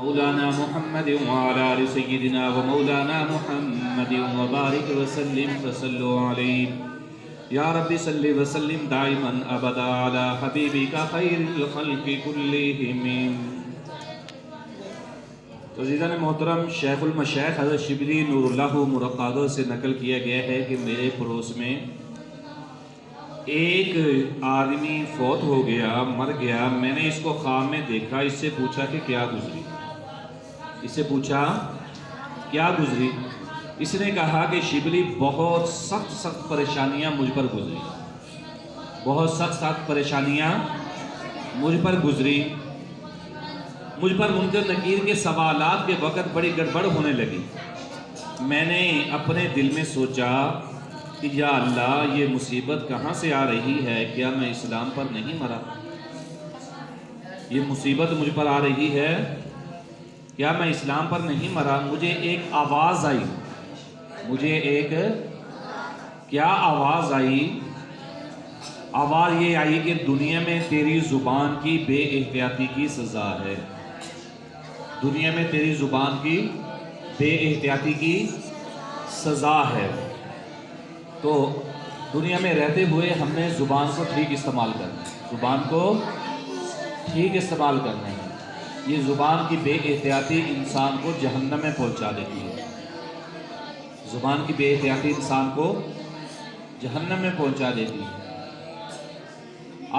مولانا محمد وعلى آل سيدنا ومولانا محمد وبارك وسلم وصلوا عليه يا رب صل وسلم دائما ابدا على حبيبك خير الخلق كلهم. تو عزیزان محترم، شیخ المشائخ حضرت شبلی نور اللہ مرقادہ سے نقل کیا گیا ہے کہ میرے پڑوس میں ایک آدمی فوت ہو گیا، مر گیا. میں نے اس کو خواب میں دیکھا، اس سے پوچھا کہ کیا گزری. اس سے پوچھا کیا گزری. اس نے کہا کہ شبلی بہت سخت پریشانیاں مجھ پر گزری، بہت سخت پریشانیاں مجھ پر گزری. مجھ پر منکر نکیر کے سوالات کے وقت بڑی گڑبڑ ہونے لگی. میں نے اپنے دل میں سوچا کہ یا اللہ، یہ مصیبت کہاں سے آ رہی ہے؟ کیا میں اسلام پر نہیں مرا؟ یہ مصیبت مجھ پر آ رہی ہے، کیا میں اسلام پر نہیں مرا؟ مجھے ایک آواز آئی، مجھے ایک کیا آواز آئی؟ آواز یہ آئی کہ دنیا میں تیری زبان کی بے احتیاطی کی سزا ہے. دنیا میں تیری زبان کی بے احتیاطی کی سزا ہے. تو دنیا میں رہتے ہوئے ہم نے زبان کو ٹھیک استعمال کرنا ہے، زبان کو ٹھیک استعمال کرنا ہے. یہ زبان کی بے احتیاطی انسان کو جہنم میں پہنچا دیتی ہے. زبان کی بے احتیاطی انسان کو جہنم میں پہنچا دیتی ہے.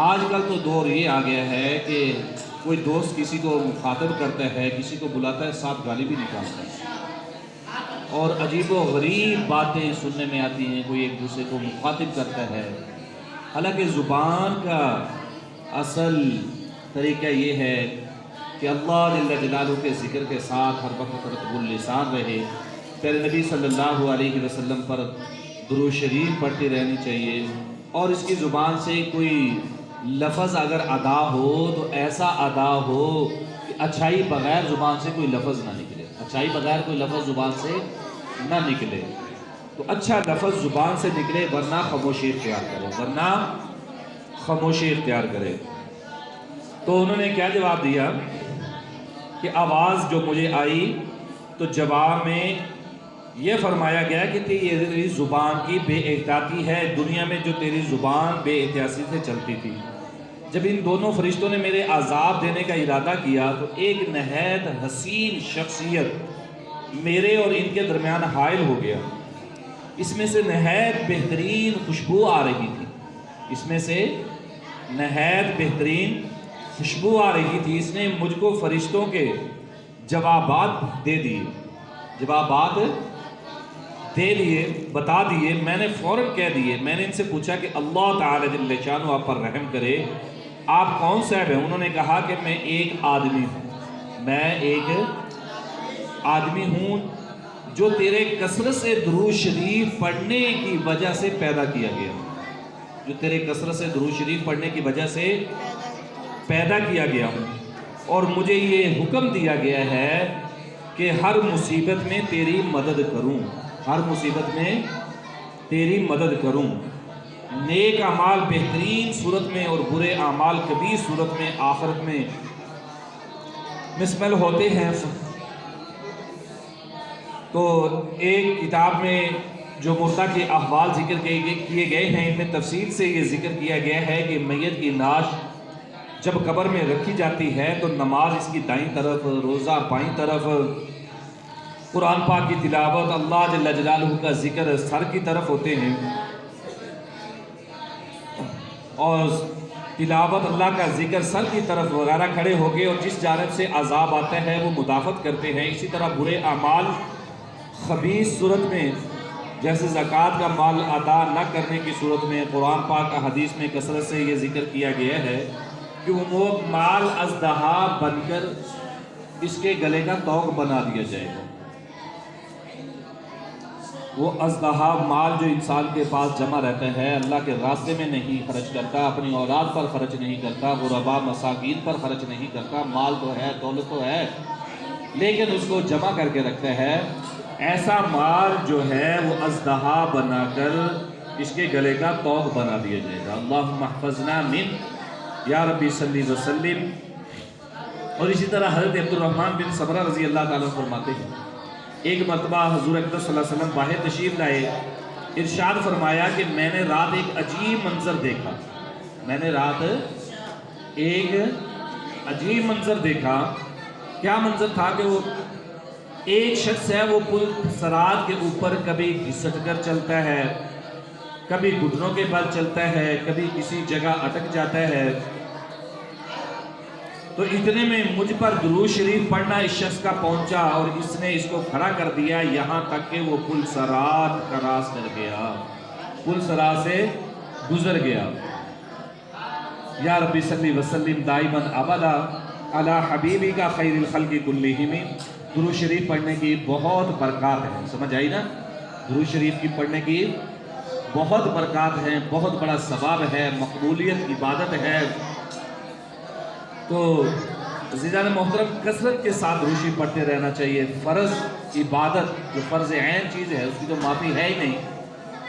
آج کل تو دور یہ آ گیا ہے کہ کوئی دوست کسی کو مخاطب کرتا ہے، کسی کو بلاتا ہے، ساتھ گالی بھی نکالتا ہے اور عجیب و غریب باتیں سننے میں آتی ہیں. کوئی ایک دوسرے کو مخاطب کرتا ہے، حالانکہ زبان کا اصل طریقہ یہ ہے کہ اللہ جل جلالہ کے ذکر کے ساتھ ہر وقت رطب اللسان رہے. پیارے نبی صلی اللہ علیہ وسلم پر درود شریف پڑھتی رہنی چاہیے. اور اس کی زبان سے کوئی لفظ اگر ادا ہو تو ایسا ادا ہو کہ اچھائی بغیر زبان سے کوئی لفظ نہ نکلے، اچھائی بغیر کوئی لفظ زبان سے نہ نکلے. تو اچھا لفظ زبان سے نکلے، ورنہ خاموشی اختیار کرے، ورنہ خاموشی اختیار کرے. تو انہوں نے کیا جواب دیا کہ آواز جو مجھے آئی تو جواب میں یہ فرمایا گیا کہ یہ تیری زبان کی بے احتیاطی ہے. دنیا میں جو تیری زبان بے احتیاطی سے چلتی تھی، جب ان دونوں فرشتوں نے میرے عذاب دینے کا ارادہ کیا تو ایک نہایت حسین شخصیت میرے اور ان کے درمیان حائل ہو گیا. اس میں سے نہایت بہترین خوشبو آ رہی تھی، اس میں سے نہایت بہترین خوشبو آ رہی تھی. اس نے مجھ کو فرشتوں کے جوابات دے دیے، جوابات دے دیے، بتا دیے. میں نے فوراً کہہ دیے. میں نے ان سے پوچھا کہ اللہ تعالی جل شانہ آپ پر رحم کرے، آپ کون صاحب ہیں؟ انہوں نے کہا کہ میں ایک آدمی ہوں، میں ایک آدمی ہوں جو تیرے کثرت سے درود شریف پڑھنے کی وجہ سے پیدا کیا گیا، جو تیرے کثرت سے درود شریف پڑھنے کی وجہ سے پیدا کیا گیا ہوں. اور مجھے یہ حکم دیا گیا ہے کہ ہر مصیبت میں تیری مدد کروں، ہر مصیبت میں تیری مدد کروں. نیک اعمال بہترین صورت میں اور برے اعمال کبیس صورت میں آخرت میں مشمل ہوتے ہیں. تو ایک کتاب میں جو مردہ کے احوال ذکر کیے گئے ہیں، ان میں تفصیل سے یہ ذکر کیا گیا ہے کہ میت کی لاش جب قبر میں رکھی جاتی ہے تو نماز اس کی دائیں طرف، روزہ بائیں طرف، قرآن پاک کی تلاوت، اللہ جل جلالہ کا ذکر سر کی طرف ہوتے ہیں. اور تلاوت، اللہ کا ذکر سر کی طرف وغیرہ کھڑے ہو گئے، اور جس جانب سے عذاب آتا ہے وہ مدافعت کرتے ہیں. اسی طرح برے اعمال خبیث صورت میں، جیسے زکوٰۃ کا مال ادا نہ کرنے کی صورت میں، قرآن پاک کا حدیث میں کثرت سے یہ ذکر کیا گیا ہے کہ وہ مال ازدہا بن کر اس کے گلے کا طوق بنا دیا جائے گا. وہ ازدہا مال جو انسان کے پاس جمع رہتا ہے، اللہ کے راستے میں نہیں خرچ کرتا، اپنی اولاد پر خرچ نہیں کرتا، غربا مساکین پر خرچ نہیں کرتا. مال تو ہے، دولت تو ہے، لیکن اس کو جمع کر کے رکھتا ہے. ایسا مال جو ہے وہ ازدہا بنا کر اس کے گلے کا طوق بنا دیا جائے گا. اللہم احفظنا من، یا ربی صلی وسلم اور اسی طرح حضرت عبدالرحمن بن سمرہ رضی اللہ تعالیٰ فرماتے ہیں ایک مرتبہ حضور اقدس صلی اللہ علیہ وسلم باہر تشریف لائے، ارشاد فرمایا کہ میں نے رات ایک عجیب منظر دیکھا، میں نے رات ایک عجیب منظر دیکھا۔ کیا منظر تھا کہ وہ ایک شخص ہے، وہ پل صراط کے اوپر کبھی گھسٹ کر چلتا ہے، کبھی گھٹنوں کے بل چلتا ہے، کبھی کسی جگہ اٹک جاتا ہے۔ تو اتنے میں مجھ پر درود شریف پڑھنا اس شخص کا پہنچا اور اس نے اس کو کھڑا کر دیا یہاں تک کہ وہ پل صراط کراس کر گیا، پل صراط سے گزر گیا۔ یا ربی صلی وسلم دائما ابدا علی حبیبی کا خیر الخلق کلہم۔ درود شریف پڑھنے کی بہت برکات ہیں، سمجھ آئی نا؟ درود شریف کی پڑھنے کی بہت برکات ہیں، بہت بڑا ثواب ہے، مقبولیت عبادت ہے۔ تو عزیزان محترم کثرت کے ساتھ درود شریف پڑھتے رہنا چاہیے۔ فرض عبادت جو فرض عین چیز ہے اس کی تو معافی ہے ہی نہیں،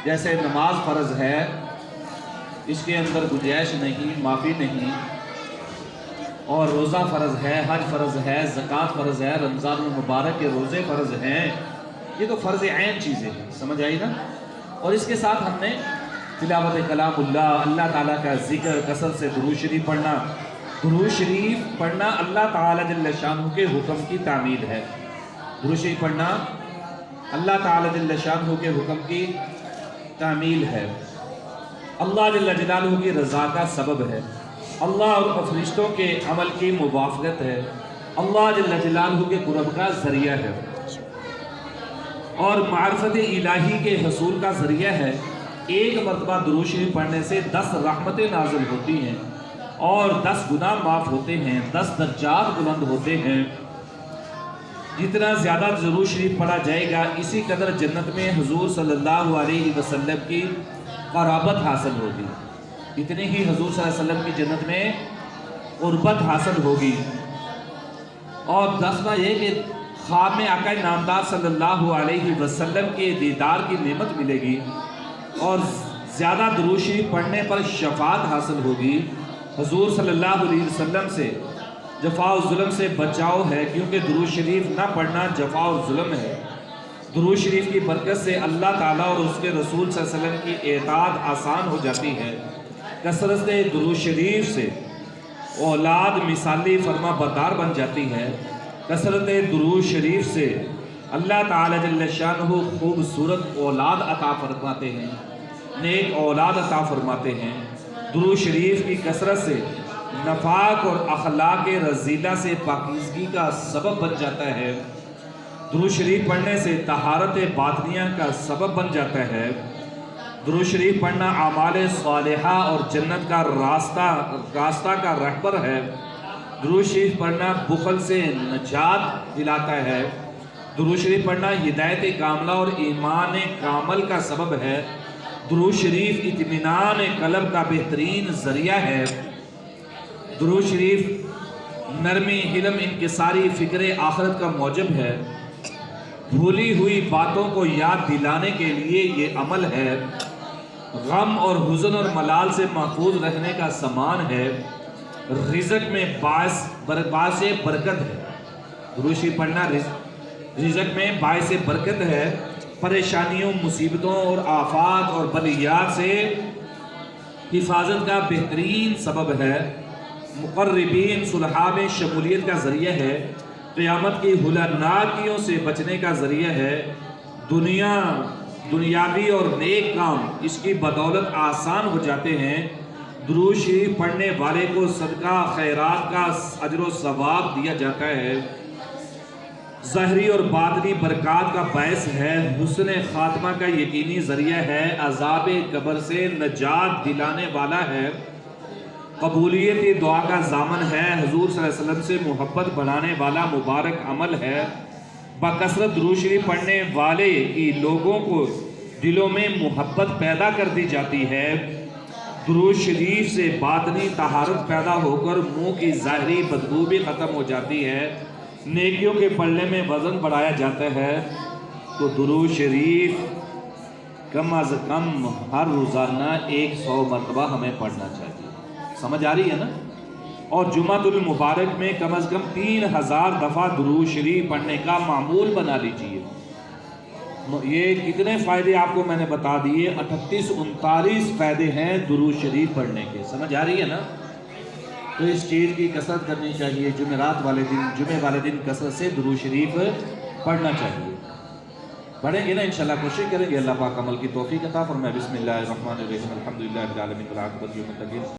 جیسے نماز فرض ہے اس کے اندر گنجائش نہیں، معافی نہیں، اور روزہ فرض ہے، حج فرض ہے، زکوٰۃ فرض ہے، رمضان المبارک کے روزے فرض ہیں، یہ تو فرض عین چیزیں ہیں، سمجھ آئی نا؟ اور اس کے ساتھ ہم نے تلاوت کلام اللہ، اللہ تعالیٰ کا ذکر، کثرت سے درود شریف پڑھنا۔ درود شریف پڑھنا اللہ تعالیٰ جل شانہ کے حکم کی تعمیل ہے، درود شریف پڑھنا اللہ تعالیٰ جل شانہ کے حکم کی تعمیل ہے، اللہ جل جلالہ کی رضا کا سبب ہے، اللہ اور فرشتوں کے عمل کی موافقت ہے، اللہ جل جلالہ کے قرب کا ذریعہ ہے، اور معرفت الہی کے حصول کا ذریعہ ہے۔ ایک مرتبہ درود شریف پڑھنے سے 10 رحمتیں نازل ہوتی ہیں اور 10 گناہ معاف ہوتے ہیں، 10 درجات بلند ہوتے ہیں۔ جتنا زیادہ درود شریف پڑھا جائے گا اسی قدر جنت میں حضور صلی اللہ علیہ وسلم کی قرابت حاصل ہوگی، اتنی ہی حضور صلی اللہ علیہ وسلم کی جنت میں قربت حاصل ہوگی۔ اور 10واں یہ کہ خواب میں آقا نامدار صلی اللہ علیہ وسلم کے دیدار کی نعمت ملے گی، اور زیادہ درود شریف پڑھنے پر شفاعت حاصل ہوگی۔ حضور صلی اللہ علیہ وسلم سے جفا و ظلم سے بچاؤ ہے، کیونکہ درود شریف نہ پڑھنا جفا و ظلم ہے۔ درود شریف کی برکت سے اللہ تعالیٰ اور اس کے رسول صلی اللہ علیہ وسلم کی اطاعت آسان ہو جاتی ہے۔ کثرت درود شریف سے اولاد مثالی فرما بردار بن جاتی ہے۔ کثرت درود شریف سے اللہ تعالیٰ جل شانہ خوبصورت اولاد عطا فرماتے ہیں، نیک اولاد عطا فرماتے ہیں۔ درود شریف کی کثرت سے نفاق اور اخلاق رذیلہ سے پاکیزگی کا سبب بن جاتا ہے۔ درود شریف پڑھنے سے طہارت باطنیہ کا سبب بن جاتا ہے۔ درود شریف پڑھنا اعمال صالحہ اور جنت کا راستہ کا رہبر ہے۔ درود شریف پڑھنا بخل سے نجات دلاتا ہے۔ درود شریف پڑھنا ہدایت کاملہ اور ایمان کامل کا سبب ہے۔ درود شریف اطمینان قلب کا بہترین ذریعہ ہے۔ درود شریف نرمی، حلم، انکساری، فکر آخرت کا موجب ہے۔ بھولی ہوئی باتوں کو یاد دلانے کے لیے یہ عمل ہے۔ غم اور حزن اور ملال سے محفوظ رہنے کا سامان ہے۔ رزق میں باعث برکت ہے۔ درود شریف پڑھنا رزق میں باعث برکت ہے۔ پریشانیوں، مصیبتوں اور آفات اور بلیات سے حفاظت کا بہترین سبب ہے۔ مقربین صلحاء میں شمولیت کا ذریعہ ہے۔ قیامت کی ہولناکیوں سے بچنے کا ذریعہ ہے۔ دنیاوی اور نیک کام اس کی بدولت آسان ہو جاتے ہیں۔ درود شریف پڑھنے والے کو صدقہ خیرات کا اجر و ثواب دیا جاتا ہے۔ ظاہری اور باطنی برکات کا باعث ہے۔ حسن خاتمہ کا یقینی ذریعہ ہے۔ عذاب قبر سے نجات دلانے والا ہے۔ قبولیت دعا کا ضامن ہے۔ حضور صلی اللہ علیہ وسلم سے محبت بڑھانے والا مبارک عمل ہے۔ بکثرت درود شریف پڑھنے والے کی لوگوں کو دلوں میں محبت پیدا کر دی جاتی ہے۔ درود شریف سے باطنی طہارت پیدا ہو کر منہ کی ظاہری بدبو بھی ختم ہو جاتی ہے۔ نیکیوں کے پلڑے میں وزن بڑھایا جاتا ہے۔ تو درود شریف کم از کم ہر روزانہ 100 مرتبہ ہمیں پڑھنا چاہیے۔ سمجھ آ رہی ہے نا؟ اور جمعۃ المبارک میں کم از کم 3000 دفعہ درود شریف پڑھنے کا معمول بنا لیجئے۔ یہ کتنے فائدے آپ کو میں نے بتا دیے، 38-39 فائدے ہیں درود شریف پڑھنے کے، سمجھ آ رہی ہے نا؟ تو اس چیز کی کثرت کرنی چاہیے، جمعرات والے دن، جمعے والے دن کثرت سے درود شریف پڑھنا چاہیے۔ پڑھیں گے نا انشاءاللہ، کوشش کریں گے، اللہ پاک عمل کی توفیق عطا فرمائے۔ بسم اللہ الرحمن الرحیم، الحمدللہ رب العالمین والعاقبۃ للمتقین۔